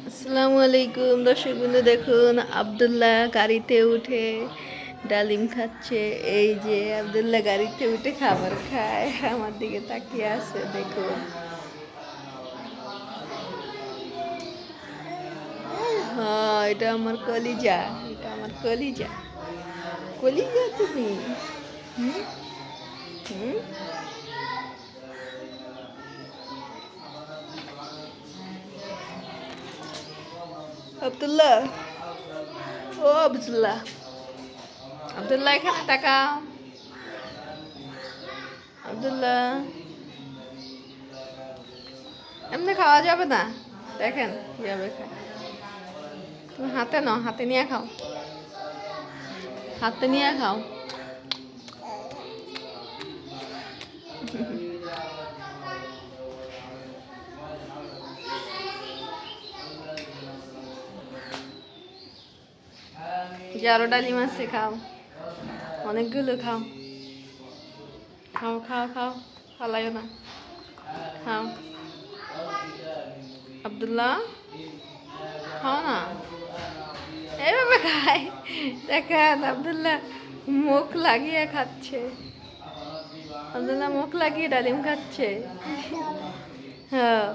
আসসালামু আলাইকুম দর্শক বন্ধু, দেখুন আব্দুল্লাহ গাড়িতে উঠে ডালিম খাচ্ছে। এই যে আব্দুল্লাহ গাড়িতে উঠে খাবার খায়, আমার দিকে তাকিয়ে আছে দেখুন। হ্যাঁ, এটা আমার কলিজা, এটা আমার কলিজা। কলিজা তুমি। হুম হুম। আব্দুল্লাহ, ও আব্দুল্লাহ, আব্দুল্লাহ এখানে তাকাও। আব্দুল্লাহ, এমনি খাওয়া যাবে না, দেখেন কিভাবে খায়। তুমি হাতে নাও, হাতে নিয়ে খাও, হাতে নিয়ে খাও। যারো ডালিম আছে, খাও, অনেকগুলো খাও, খাও খাও খাও, ফালাইও না, খাও। আব্দুল্লাহ, খাও না, এইভাবে খায়, দেখেন আব্দুল্লাহ মুখ লাগিয়ে খাচ্ছে। আব্দুল্লাহ মুখ লাগিয়ে ডালিম খাচ্ছে। হ্যাঁ।